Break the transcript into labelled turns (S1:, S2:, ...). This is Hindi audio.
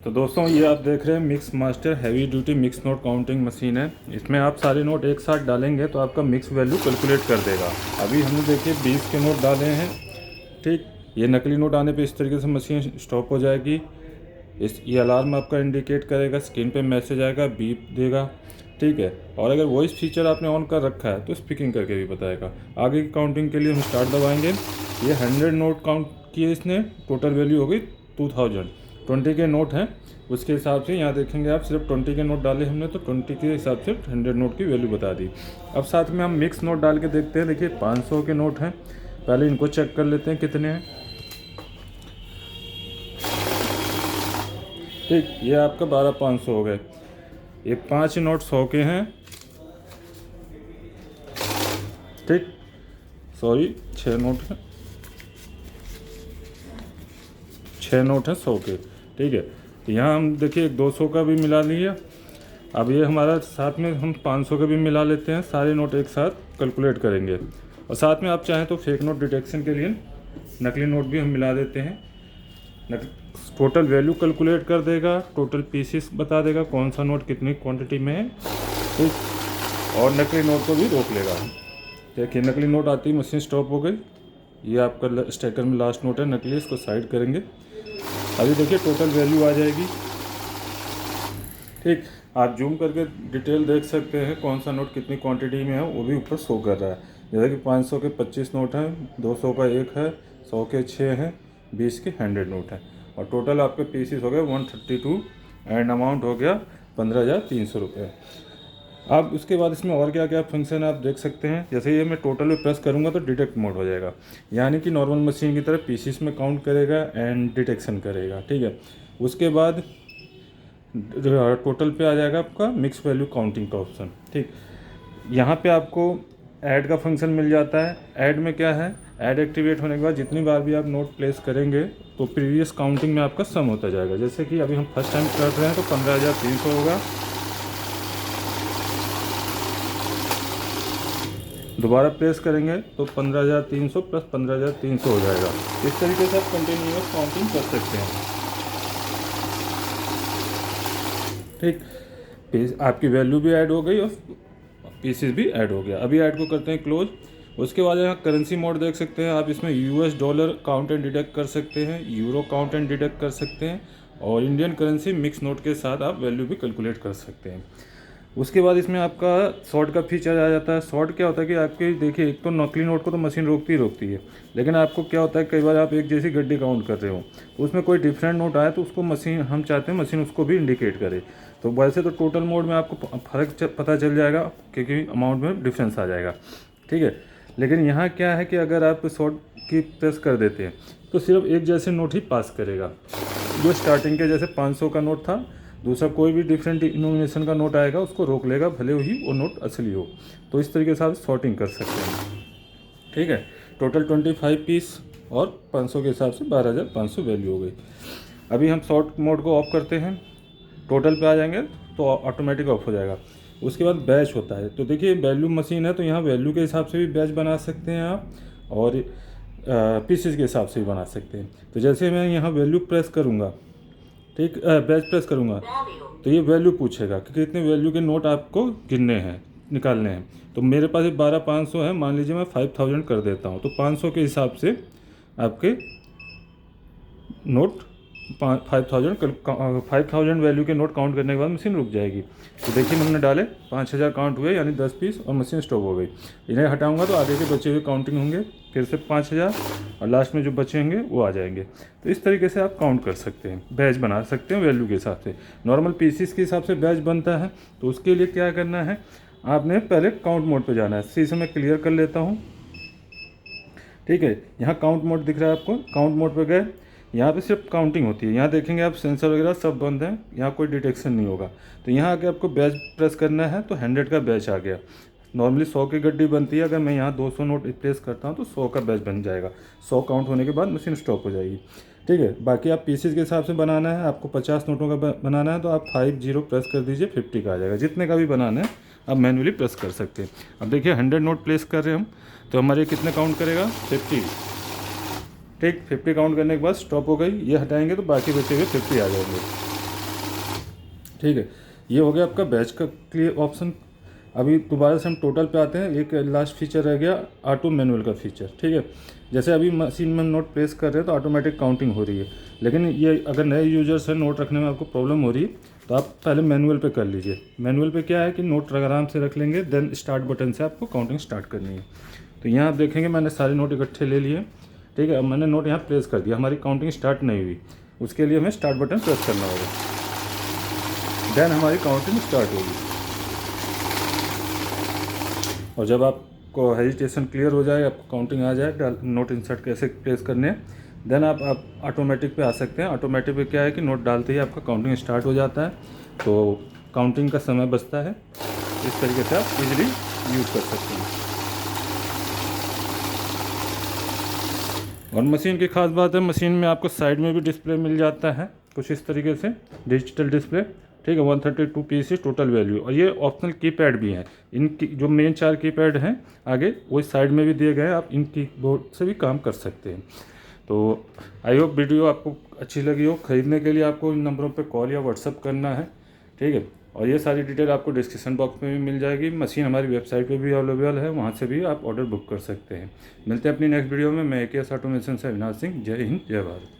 S1: तो दोस्तों ये आप देख रहे हैं mix master heavy duty mix note counting machine है। इसमें आप सारे नोट एक साथ डालेंगे तो आपका मिक्स वैल्यू कैलकुलेट कर देगा। अभी हमने देखिए 20 के नोट डाले हैं। ठीक, ये नकली नोट आने पे इस तरीके से मशीन स्टॉप हो जाएगी। ये अलार्म आपका इंडिकेट करेगा, स्क्रीन पे मैसेज आएगा, बीप देगा। ठीक है, और अगर वॉइस फीचर आपने ऑन कर रखा है तो स्पीकिंग करके भी बताएगा। आगे की काउंटिंग के लिए हम स्टार्ट दबाएंगे। ये 100 नोट काउंट किए इसने, टोटल वैल्यू हो गई 2000। 20 के नोट हैं, उसके हिसाब से यहाँ देखेंगे आप, सिर्फ 20 के नोट डाले हमने तो 20 के हिसाब से 100 नोट की वैल्यू बता दी। अब साथ में हम मिक्स नोट डाल के देखते हैं। देखिए 500 के नोट हैं, पहले इनको चेक कर लेते हैं कितने हैं। ठीक, ये आपका 12,500 हो गए। ये 5 नोट 100 के हैं। ठीक, सॉरी 6 नोट हैं, 6 नोट हैं 100 के। ठीक है, तो यहाँ हम देखिए 200 का भी मिला लिया। अब ये हमारा साथ में हम 500 का भी मिला लेते हैं। सारे नोट एक साथ कैलकुलेट करेंगे, और साथ में आप चाहें तो फेक नोट डिटेक्शन के लिए नकली नोट भी हम मिला देते हैं। टोटल वैल्यू कैलकुलेट कर देगा, टोटल पीसेस बता देगा कौन सा नोट कितनी क्वांटिटी में है। ठीक, और नकली नोट को भी रोक लेगा। देखिए नकली नोट आती मशीन स्टॉप हो गई। ये आपका स्टेकर में लास्ट नोट है नकली, इसको साइड करेंगे। अभी देखिए टोटल वैल्यू आ जाएगी। ठीक, आप जूम करके डिटेल देख सकते हैं कौन सा नोट कितनी क्वांटिटी में है, वो भी ऊपर शो कर रहा है। जैसे कि 500 के 25 नोट हैं, 200 का 1 है, 100 के 6 हैं, 20 के 100 नोट हैं, और टोटल आपके पीसेस हो गए 132 एंड अमाउंट हो गया 15,300 रुपये। अब उसके बाद इसमें और क्या क्या फंक्शन आप देख सकते हैं। जैसे ये मैं टोटल पे प्रेस करूँगा तो डिटेक्ट मोड हो जाएगा, यानी कि नॉर्मल मशीन की तरह पीसीस में काउंट करेगा एंड डिटेक्शन करेगा। ठीक है, उसके बाद टोटल पे आ जाएगा आपका मिक्स वैल्यू काउंटिंग का ऑप्शन। ठीक, यहाँ पे आपको ऐड का फंक्शन मिल जाता है। ऐड में क्या है, ऐड एक्टिवेट होने के बाद जितनी बार भी आप नोट प्लेस करेंगे तो प्रीवियस काउंटिंग में आपका सम होता जाएगा। जैसे कि अभी हम फर्स्ट टाइम कर रहे हैं तो 15,300 होगा। दोबारा प्रेस करेंगे तो 15,300 प्लस 15,300 हो जाएगा। इस तरीके से आप कंटिन्यूअस काउंटिंग कर सकते हैं। ठीक, आपकी वैल्यू भी ऐड हो गई और पीसेस भी ऐड हो गया। अभी ऐड को करते हैं क्लोज। उसके बाद यहाँ करेंसी मोड देख सकते हैं आप, इसमें US dollar count and deduct कर सकते हैं, यूरो काउंट एंड डिडक्ट कर सकते हैं, और इंडियन करेंसी मिक्स नोट के साथ आप वैल्यू भी कैलकुलेट कर सकते हैं। उसके बाद इसमें आपका शॉर्ट का फीचर आ जाता है। शॉर्ट क्या होता है कि आपके देखिए, एक तो नकली नोट को तो मशीन रोकती है, लेकिन आपको क्या होता है कई बार आप एक जैसी गड्डी काउंट कर रहे हो, उसमें कोई डिफरेंट नोट आए तो उसको मशीन, हम चाहते हैं मशीन उसको भी इंडिकेट करे। तो वैसे तो टोटल मोड में आपको फ़र्क पता चल जाएगा क्योंकि अमाउंट में डिफरेंस आ जाएगा। ठीक है, लेकिन यहाँ क्या है कि अगर आप शॉर्ट की प्रेस कर देते हैं तो सिर्फ एक जैसे नोट ही पास करेगा। जो स्टार्टिंग के जैसे 500 का नोट था, दूसरा कोई भी डिफरेंट डिनोमिनेशन का नोट आएगा उसको रोक लेगा, भले ही वो नोट असली हो। तो इस तरीके से आप सॉर्टिंग कर सकते हैं। ठीक है, टोटल 25 पीस और 500 के हिसाब से 12,500 वैल्यू हो गई। अभी हम शॉर्ट मोड को ऑफ करते हैं, टोटल पे आ जाएंगे तो ऑटोमेटिक ऑफ हो जाएगा। उसके बाद बैच होता है। तो देखिए वैल्यू मशीन है तो यहाँ वैल्यू के हिसाब से भी बैच बना सकते हैं आप, और पीसेस के हिसाब से भी बना सकते हैं। तो जैसे मैं यहाँ वैल्यू प्रेस करूँगा, ठीक, बैच प्रेस करूँगा तो ये वैल्यू पूछेगा कि कितने वैल्यू के नोट आपको गिनने हैं, निकालने हैं। तो मेरे पास 12,500 है, मान लीजिए मैं 5,000 कर देता हूँ तो 500 के हिसाब से आपके नोट 5,000 वैल्यू के नोट काउंट करने के बाद मशीन रुक जाएगी। तो देखिए हमने डाले 5,000 काउंट हुए, यानी 10 पीस, और मशीन स्टॉप हो गई। इन्हें हटाऊंगा तो आगे के बचे हुए काउंटिंग होंगे, फिर से 5,000, और लास्ट में जो बचे होंगे वो आ जाएंगे। तो इस तरीके से आप काउंट कर सकते हैं, बैच बना सकते हैं वैल्यू के हिसाब से। नॉर्मल पीसीस के हिसाब से बैच बनता है, तो उसके लिए क्या करना है, आपने पहले काउंट मोड पर जाना है। इसे मैं क्लियर कर लेता हूँ। ठीक है, यहाँ काउंट मोड दिख रहा है आपको। काउंट मोड पर गए, यहाँ पे सिर्फ काउंटिंग होती है। यहाँ देखेंगे आप सेंसर वगैरह सब बंद हैं, यहाँ कोई डिटेक्शन नहीं होगा। तो यहाँ आके आपको बैच प्रेस करना है तो 100 का बैच आ गया। नॉर्मली 100 की गड्डी बनती है, अगर मैं यहाँ 200 नोट प्लेस करता हूँ तो 100 का बैच बन जाएगा। 100 काउंट होने के बाद मशीन स्टॉप हो जाएगी। ठीक है, बाकी आप पीसेस के हिसाब से बनाना है। आपको 50 नोटों का बनाना है तो आप 50 प्रेस कर दीजिए, 50 का आ जाएगा। जितने का भी बनाना है आप मैन्युअली प्रेस कर सकते हैं। अब देखिए 100 नोट प्लेस कर रहे हैं हम, तो हमारे कितने काउंट करेगा, 50। ठीक, 50 काउंट करने के बाद स्टॉप हो गई। ये हटाएंगे तो बाकी बचे हुए 50 आ जाएंगे। ठीक है, ये हो गया आपका बैच का क्लियर ऑप्शन। अभी दोबारा से हम टोटल पे आते हैं। एक लास्ट फीचर रह गया ऑटो मैनुअल का फीचर। ठीक है, जैसे अभी मशीन में नोट प्लेस कर रहे हैं तो ऑटोमेटिक काउंटिंग हो रही है, लेकिन ये अगर नए यूजर्स हैं, नोट रखने में आपको प्रॉब्लम हो रही है, तो आप पहले मैनुअल पे कर लीजिए। मैनुअल पे क्या है कि नोट आराम से रख लेंगे, देन स्टार्ट बटन से आपको काउंटिंग स्टार्ट करनी है। तो यहाँ आप देखेंगे मैंने सारे नोट इकट्ठे ले लिए। ठीक है, अब मैंने नोट यहाँ प्लेस कर दिया, हमारी काउंटिंग स्टार्ट नहीं हुई, उसके लिए हमें स्टार्ट बटन प्रेस करना होगा, देन हमारी काउंटिंग स्टार्ट होगी। और जब आपको हेजिटेशन क्लियर हो जाए, आपको काउंटिंग आ जाए, नोट इंसर्ट कैसे प्लेस करने हैं, देन आप ऑटोमेटिक पे आ सकते हैं। ऑटोमेटिक पे क्या है कि नोट डालते ही आपका काउंटिंग स्टार्ट हो जाता है, तो काउंटिंग का समय बचता है। इस तरीके से आप इजीली यूज़ कर सकते हैं। और मशीन की खास बात है, मशीन में आपको साइड में भी डिस्प्ले मिल जाता है कुछ इस तरीके से, डिजिटल डिस्प्ले। ठीक है, 132 पीसेस टोटल वैल्यू, और ये ऑप्शनल कीपैड भी हैं। इनकी जो मेन 4 कीपैड हैं आगे, वो साइड में भी दिए गए हैं, आप इन कीबोर्ड से भी काम कर सकते हैं। तो आई होप वीडियो आपको अच्छी लगी हो। ख़रीदने के लिए आपको इन नंबरों पे कॉल या व्हाट्सअप करना है। ठीक है, और ये सारी डिटेल आपको डिस्क्रिप्शन बॉक्स में भी मिल जाएगी। मशीन हमारी वेबसाइट पे भी अवेलेबल है, वहाँ से भी आप ऑर्डर बुक कर सकते हैं। मिलते हैं अपनी नेक्स्ट वीडियो में। मैं AKS ऑटोमेशन से अविनाश सिंह। जय हिंद, जय भारत।